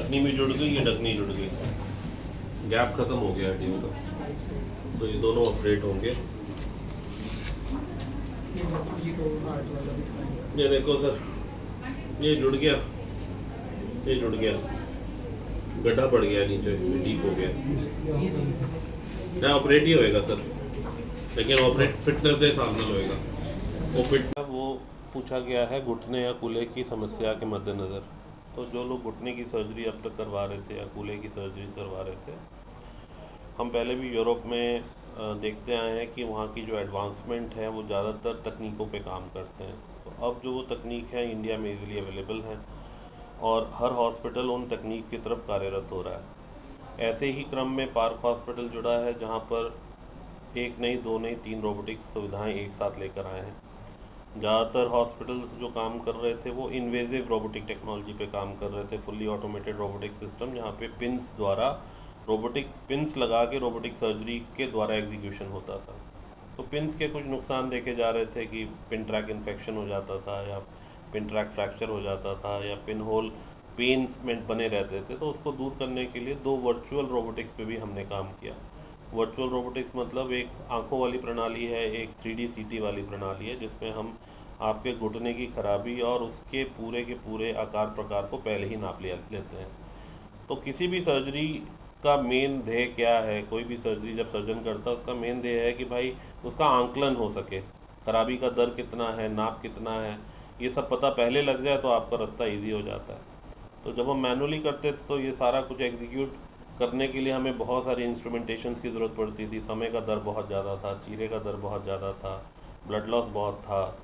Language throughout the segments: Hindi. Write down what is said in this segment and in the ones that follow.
ढकनी भी जुड़ गई, ये ढकनी जुड़ गई, गैप खत्म हो गया हड्डियों का। तो ये दोनों ऑपरेट होंगे। ये देखो सर, ये जुड़ गया, ये जुड़ गया, गड्ढा पड़ गया नीचे, डीप हो गया। ना ऑपरेट ही होएगा सर, लेकिन ऑपरेट फिटनेस के सामने होएगा। वो फिट वो पूछा गया है घुटने या कूल्हे की समस्या के मद्देनज़र। तो जो लोग घुटने की सर्जरी अब तक करवा रहे थे या कूल्हे की सर्जरी करवा रहे थे, हम पहले भी यूरोप में देखते आए हैं कि वहाँ की जो एडवांसमेंट है वो ज़्यादातर तकनीकों पे काम करते हैं। तो अब जो वो तकनीक है इंडिया में इजीली अवेलेबल है और हर हॉस्पिटल उन तकनीक की तरफ कार्यरत हो रहा है। ऐसे ही क्रम में पार्क हॉस्पिटल जुड़ा है, जहाँ पर एक नहीं, दो नहीं, 3 रोबोटिक्स सुविधाएं एक साथ लेकर आए हैं। ज़्यादातर हॉस्पिटल्स जो काम कर रहे थे वो इन्वेजिव रोबोटिक टेक्नोलॉजी पे काम कर रहे थे, फुल्ली ऑटोमेटेड रोबोटिक सिस्टम, जहाँ पे पिन्स द्वारा रोबोटिक पिन्स लगा के रोबोटिक सर्जरी के द्वारा एग्जीक्यूशन होता था। तो पिन्स के कुछ नुकसान देखे जा रहे थे कि पिन ट्रैक इन्फेक्शन हो जाता था, या पिन ट्रैक फ्रैक्चर हो जाता था, या पिन होल पेन्स में बने रहते थे। तो उसको दूर करने के लिए 2 वर्चुअल रोबोटिक्स पे भी हमने काम किया। वर्चुअल रोबोटिक्स मतलब एक आंखों वाली प्रणाली है, एक 3D CT वाली प्रणाली है, जिसमें हम आपके घुटने की खराबी और उसके पूरे के पूरे आकार प्रकार को पहले ही नाप लेते हैं। तो किसी भी सर्जरी का मेन ध्येय क्या है, कोई भी सर्जरी जब सर्जन करता है उसका मेन ध्येय है कि भाई उसका आंकलन हो सके, खराबी का दर कितना है, नाप कितना है, ये सब पता पहले लग जाए तो आपका रास्ता ईजी हो जाता है। तो जब हम मैनुअली करते थे तो ये सारा कुछ एग्जीक्यूट करने के लिए हमें बहुत सारी इंस्ट्रूमेंटेशंस की ज़रूरत पड़ती थी, समय का दर बहुत ज़्यादा था, चीरे का दर बहुत ज़्यादा था, ब्लड लॉस बहुत था,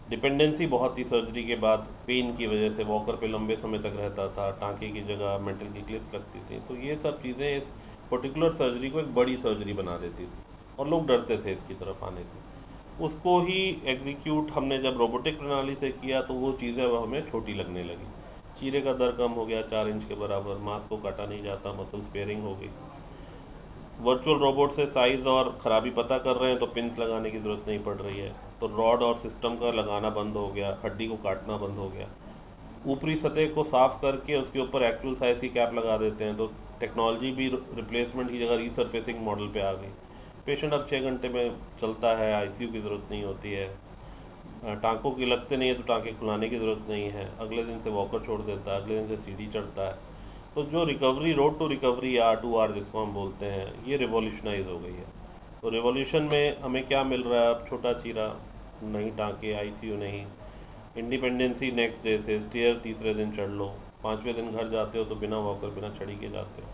डिपेंडेंसी बहुत थी सर्जरी के बाद, पेन की वजह से वॉकर पे लंबे समय तक रहता था, टाँके की जगह मेंटल की क्लिप्स लगती थी। तो ये सब चीज़ें इस पर्टिकुलर सर्जरी को एक बड़ी सर्जरी बना देती थी और लोग डरते थे इसकी तरफ आने से। उसको ही एग्जीक्यूट हमने जब रोबोटिक प्रणाली से किया तो वो चीज़ें अब हमें छोटी लगने लगी। चीरे का दर कम हो गया, 4 इंच के बराबर, मांस को काटा नहीं जाता, मसल स्पेयरिंग हो गई। वर्चुअल रोबोट से साइज़ और ख़राबी पता कर रहे हैं तो पिन्स लगाने की ज़रूरत नहीं पड़ रही है। तो रॉड और सिस्टम का लगाना बंद हो गया, हड्डी को काटना बंद हो गया। ऊपरी सतह को साफ़ करके उसके ऊपर एक्चुअल साइज़ की कैप लगा देते हैं, तो टेक्नोलॉजी भी रिप्लेसमेंट की जगह रीसर्फेसिंग मॉडल पे आ गई। पेशेंट अब 6 घंटे में चलता है, ICU की ज़रूरत नहीं होती है, टाँकों की लगते नहीं है तो टाँके खुलाने की ज़रूरत नहीं है, अगले दिन से वॉकर छोड़ देता है, अगले दिन से सीढ़ी चढ़ता है। तो जो recovery, road to recovery R2R जिसको हम बोलते हैं, ये रिवॉल्यूशनाइज हो गई है। तो रिवॉल्यूशन में हमें क्या मिल रहा है अब? छोटा चीरा नहीं, टाँके, ICU नहीं, इंडिपेंडेंसी नेक्स्ट डे से, स्टेयर तीसरे दिन चढ़ लो, 5वें दिन घर जाते हो तो बिना वॉकर बिना छड़ी के जाते हो,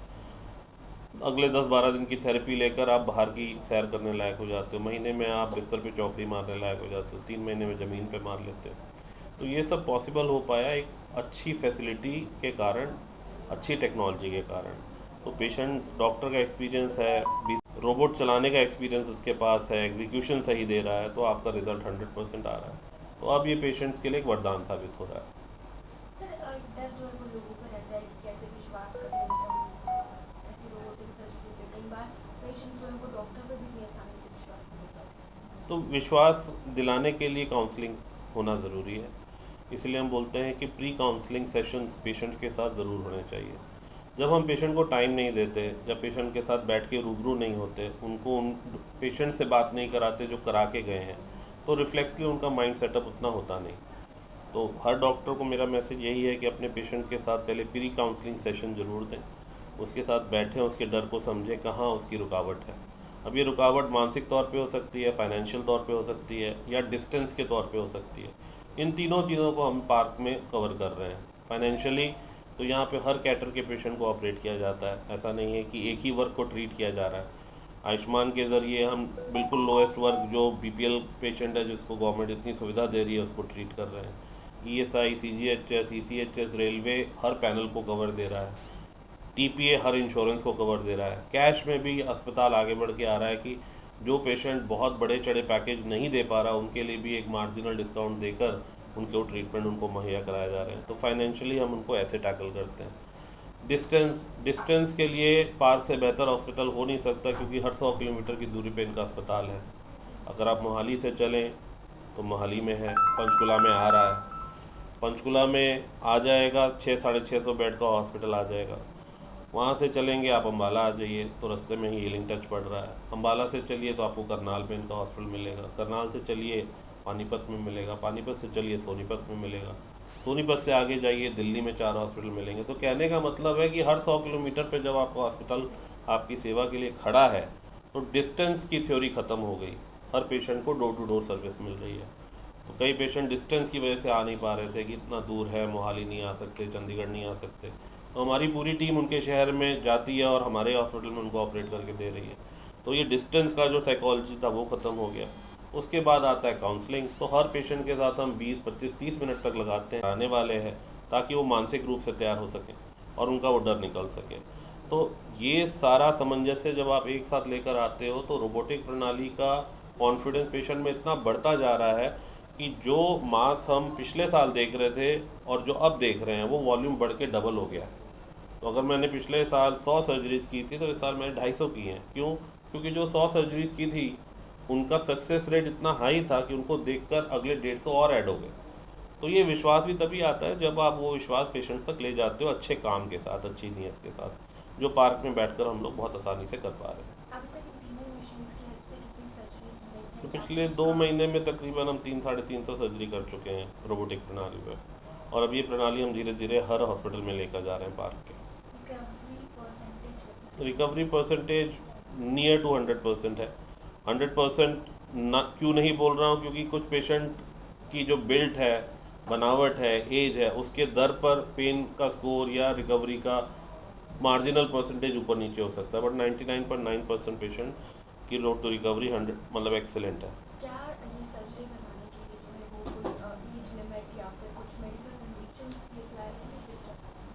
अगले 10-12 दिन की थेरेपी लेकर आप बाहर की सैर करने लायक हो जाते हो, महीने में आप बिस्तर पे चौकड़ी मारने लायक हो जाते हो, 3 महीने में ज़मीन पे मार लेते हो। तो ये सब पॉसिबल हो पाया एक अच्छी फैसिलिटी के कारण, अच्छी टेक्नोलॉजी के कारण। तो पेशेंट, डॉक्टर का एक्सपीरियंस है, रोबोट चलाने का एक्सपीरियंस उसके पास है, एग्जीक्यूशन सही दे रहा है, तो आपका रिजल्ट 100% आ रहा है। तो अब ये पेशेंट्स के लिए एक वरदान साबित हो रहा है। सर, डर जो है वो लोगों को रहता है कि कैसे विश्वास करें ऐसी रोबोटिक सर्जरी पे। कई बार पेशेंट्स जो है वो डॉक्टर पे भी आसानी से विश्वास नहीं करते। तो विश्वास दिलाने के लिए काउंसलिंग होना ज़रूरी है, इसलिए हम बोलते हैं कि प्री काउंसलिंग सेशंस पेशेंट के साथ ज़रूर होने चाहिए। जब हम पेशेंट को टाइम नहीं देते, जब पेशेंट के साथ बैठ के रूबरू नहीं होते, उनको उन पेशेंट से बात नहीं कराते जो करा के गए हैं, तो रिफ्लेक्सली उनका माइंड सेटअप उतना होता नहीं। तो हर डॉक्टर को मेरा मैसेज यही है कि अपने पेशेंट के साथ पहले प्री काउंसलिंग सेशन ज़रूर दें, उसके साथ बैठें, उसके डर को समझें, कहाँ उसकी रुकावट है। अब ये रुकावट मानसिक तौर पे हो सकती है, फाइनेंशियल तौर पे हो सकती है, या डिस्टेंस के तौर पे हो सकती है। इन तीनों चीज़ों को हम पार्क में कवर कर रहे हैं। फाइनेंशियली तो यहाँ पे हर कैटर के पेशेंट को ऑपरेट किया जाता है, ऐसा नहीं है कि एक ही वर्ग को ट्रीट किया जा रहा है। आयुष्मान के ज़रिए हम बिल्कुल लोएस्ट वर्ग जो BPL पेशेंट है, जिसको गवर्नमेंट इतनी सुविधा दे रही है, उसको ट्रीट कर रहे हैं। ESI, CGHS, ECHS, रेलवे हर पैनल को कवर दे रहा है, TPA हर इंश्योरेंस को कवर दे रहा है। कैश में भी अस्पताल आगे बढ़ के आ रहा है कि जो पेशेंट बहुत बड़े चढ़े पैकेज नहीं दे पा रहा, उनके लिए भी एक मार्जिनल डिस्काउंट देकर उनके ट्रीटमेंट उनको मुहैया कराया जा रहे हैं। तो फाइनेंशियली हम उनको ऐसे टैकल करते हैं। डिस्टेंस के लिए पार्क से बेहतर हॉस्पिटल हो नहीं सकता, क्योंकि हर 100 किलोमीटर की दूरी पे इनका अस्पताल है। अगर आप मोहाली से चलें तो मोहाली में है, पंचकुला में आ रहा है, पंचकुला में आ जाएगा 600-650 बेड का हॉस्पिटल आ जाएगा। वहाँ से चलेंगे आप अम्बाला आ जाइए तो रास्ते में ही हीलिंग टच पड़ रहा है। अम्बाला से चलिए तो आपको करनाल में इनका हॉस्पिटल मिलेगा। करनाल से चलिए पानीपत में मिलेगा। पानीपत से चलिए सोनीपत में मिलेगा। सोनीपत से आगे जाइए दिल्ली में 4 हॉस्पिटल मिलेंगे। तो कहने का मतलब है कि हर 100 किलोमीटर पे जब आपका हॉस्पिटल आपकी सेवा के लिए खड़ा है तो डिस्टेंस की थ्योरी ख़त्म हो गई। हर पेशेंट को डोर टू डोर सर्विस मिल रही है। तो कई पेशेंट डिस्टेंस की वजह से आ नहीं पा रहे थे कि इतना दूर है, मोहाली नहीं आ सकते, चंडीगढ़ नहीं आ सकते, तो हमारी पूरी टीम उनके शहर में जाती है और हमारे हॉस्पिटल में उनको ऑपरेट करके दे रही है। तो ये डिस्टेंस का जो साइकोलॉजी था वो ख़त्म हो गया। उसके बाद आता है काउंसलिंग। तो हर पेशेंट के साथ हम 20, 25, 30 मिनट तक लगाते हैं, आने वाले हैं, ताकि वो मानसिक रूप से तैयार हो सकें और उनका वो डर निकल सके। तो ये सारा सामंजस्य जब आप एक साथ लेकर आते हो तो रोबोटिक प्रणाली का कॉन्फिडेंस पेशेंट में इतना बढ़ता जा रहा है कि जो मास हम पिछले साल देख रहे थे और जो अब देख रहे हैं वो वॉल्यूम बढ़ के डबल हो गया है। तो अगर मैंने पिछले साल 100 सर्जरीज की थी तो इस साल मैंने 250 की हैं। क्यों? क्योंकि जो 100 सर्जरीज की थी उनका सक्सेस रेट इतना हाई था कि उनको देखकर अगले 150 और ऐड हो गए। तो ये विश्वास भी तभी आता है जब आप वो विश्वास पेशेंट्स तक ले जाते हो अच्छे काम के साथ, अच्छी नीयत के साथ, जो पार्क में बैठकर हम लोग बहुत आसानी से कर पा रहे हैं। अभी तक इन तीनों मशीन्स की हेल्प से कितनी सर्जरी की गई है? तो पिछले 2 महीने में तकरीबन हम 300-350 सर्जरी कर चुके हैं रोबोटिक प्रणाली पर, और अब ये प्रणाली हम धीरे धीरे हर हॉस्पिटल में लेकर जा रहे हैं पार्क के। रिकवरी परसेंटेज नियर टू 100% है। 100% ना क्यों नहीं बोल रहा हूँ, क्योंकि कुछ पेशेंट की जो बिल्ट है, बनावट है, एज है, उसके दर पर पेन का स्कोर या रिकवरी का मार्जिनल परसेंटेज ऊपर नीचे हो सकता है, बट 99.9% पेशेंट की रोड टू रिकवरी 100 मतलब एक्सेलेंट है। क्या ये सर्जरी करवाने के लिए जो है वो कोई एज लिमिट या फिर कुछ मेडिकल कंडीशंस भी अप्लाई है?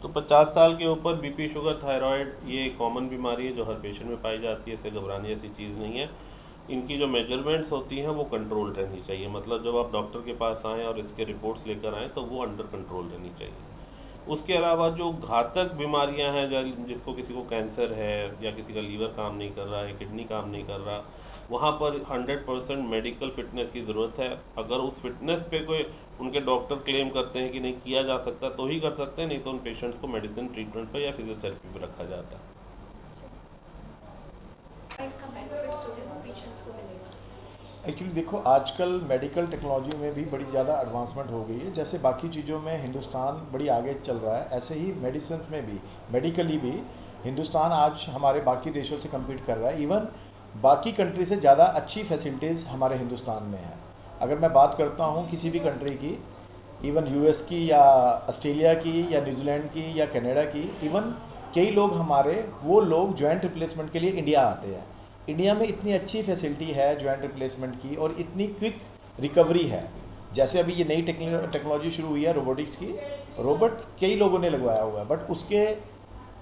तो 50 साल के ऊपर बीपी, शुगर, थायराइड ये कॉमन बीमारी है जो हर पेशेंट में पाई जाती है। इससे घबराने जैसी चीज़ नहीं है। इनकी जो मेजरमेंट्स होती हैं वो कंट्रोल रहनी चाहिए। मतलब जब आप डॉक्टर के पास आएँ और इसके रिपोर्ट्स लेकर आएँ तो वो अंडर कंट्रोल रहनी चाहिए। उसके अलावा जो घातक बीमारियां हैं, जिसको किसी को कैंसर है या किसी का लीवर काम नहीं कर रहा है, किडनी काम नहीं कर रहा, वहाँ पर 100% मेडिकल फिटनेस की ज़रूरत है। अगर उस फिटनेस पे कोई उनके डॉक्टर क्लेम करते हैं कि नहीं किया जा सकता तो ही कर सकते हैं, नहीं तो उन पेशेंट्स को मेडिसिन ट्रीटमेंट पर या फिजियोथेरेपी पर रखा जाता है। इसका बेनिफिट्स जो है वो पेशेंट्स को मिलेगा? एक्चुअली देखो, आजकल मेडिकल टेक्नोलॉजी में भी बड़ी ज़्यादा एडवांसमेंट हो गई है। जैसे बाकी चीज़ों में हिंदुस्तान बड़ी आगे चल रहा है, ऐसे ही मेडिसिन में भी, मेडिकली भी हिंदुस्तान आज हमारे बाकी देशों से कम्पीट कर रहा है। इवन बाकी कंट्री से ज़्यादा अच्छी फैसिलिटीज़ हमारे हिंदुस्तान में है। अगर मैं बात करता हूँ किसी भी कंट्री की, इवन यूएस की या ऑस्ट्रेलिया की या न्यूजीलैंड की या कनाडा की, इवन कई लोग हमारे वो लोग जॉइंट रिप्लेसमेंट के लिए इंडिया आते हैं। इंडिया में इतनी अच्छी फैसिलिटी है जॉइंट रिप्लेसमेंट की और इतनी क्विक रिकवरी है। जैसे अभी ये नई टेक्नोलॉजी शुरू हुई है रोबोटिक्स की, रोबोट कई लोगों ने लगवाया हुआ है, बट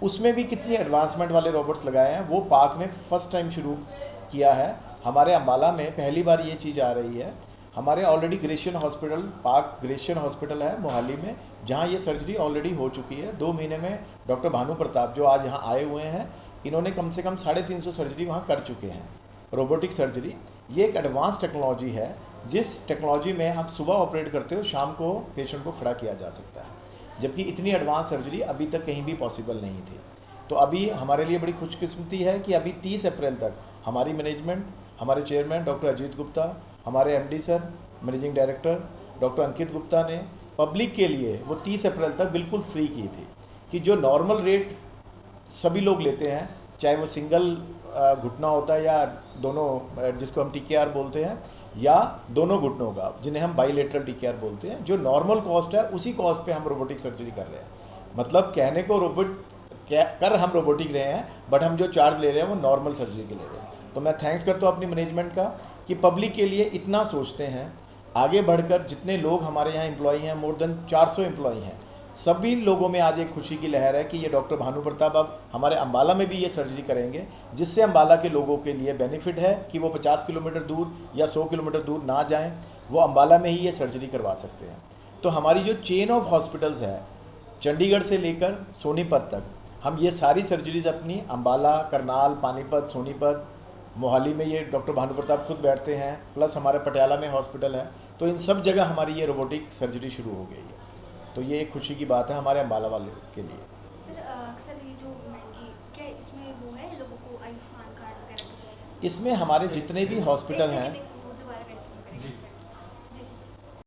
उसमें भी कितनी एडवांसमेंट वाले रोबोट्स लगाए हैं। वो पाक ने फर्स्ट टाइम शुरू किया है। हमारे अम्बाला में पहली बार ये चीज़ आ रही है। हमारे ऑलरेडी ग्रेशियन हॉस्पिटल, पाक ग्रेशियन हॉस्पिटल है मोहाली में, जहाँ ये सर्जरी ऑलरेडी हो चुकी है। 2 महीने में डॉक्टर भानु प्रताप जो आज यहाँ आए हुए हैं, इन्होंने कम से कम 350 सर्जरी वहाँ कर चुके हैं, रोबोटिक सर्जरी। ये एक एडवांस टेक्नोलॉजी है जिस टेक्नोलॉजी में आप सुबह ऑपरेट करते हो, शाम को पेशेंट को खड़ा किया जा सकता है, जबकि इतनी एडवांस सर्जरी अभी तक कहीं भी पॉसिबल नहीं थी। तो अभी हमारे लिए बड़ी खुशकिस्मती है कि अभी 30 अप्रैल तक हमारी मैनेजमेंट, हमारे चेयरमैन डॉक्टर अजीत गुप्ता, हमारे MD sir, managing director doctor Ankit Gupta ने पब्लिक के लिए वो 30 अप्रैल तक बिल्कुल फ्री की थी, कि जो नॉर्मल रेट सभी लोग लेते हैं, चाहे वो सिंगल घुटना होता है या दोनों, जिसको हम टीकेआर बोलते हैं, या दोनों घुटनों का, जिन्हें हम बाईलेटरल टीकेआर बोलते हैं, जो नॉर्मल कॉस्ट है उसी कॉस्ट पे हम रोबोटिक सर्जरी कर रहे हैं। मतलब कहने को हम रोबोटिक रहे हैं, बट हम जो चार्ज ले रहे हैं वो नॉर्मल सर्जरी के ले रहे हैं। तो मैं थैंक्स करता हूँ अपनी मैनेजमेंट का कि पब्लिक के लिए इतना सोचते हैं। आगे बढ़कर जितने लोग हमारे यहाँ एम्प्लॉई हैं, मोर देन 400 एम्प्लॉई हैं, सभी लोगों में आज एक खुशी की लहर है कि ये डॉक्टर भानु प्रताप अब हमारे अम्बाला में भी ये सर्जरी करेंगे, जिससे अम्बाला के लोगों के लिए बेनिफिट है कि वो 50 किलोमीटर दूर या 100 किलोमीटर दूर ना जाएं, वो अम्बाला में ही ये सर्जरी करवा सकते हैं। तो हमारी जो चेन ऑफ हॉस्पिटल्स है, चंडीगढ़ से लेकर सोनीपत तक, हम ये सारी सर्जरीज अपनी अम्बाला, करनाल, पानीपत, सोनीपत, मोहाली में ये डॉक्टर भानु प्रताप खुद बैठते हैं, प्लस हमारे पटियाला में हॉस्पिटल है, तो इन सब जगह हमारी ये रोबोटिक सर्जरी शुरू हो गई है। तो ये एक खुशी की बात है हमारे अम्बाला वाले के लिए। सर अक्सर ये जो महंगी, क्या इसमें वो है लोगों को आयुष्मान कार्ड वगैरह दिया जाता है? इसमें हमारे जितने भी हॉस्पिटल एक हैं सेकंड,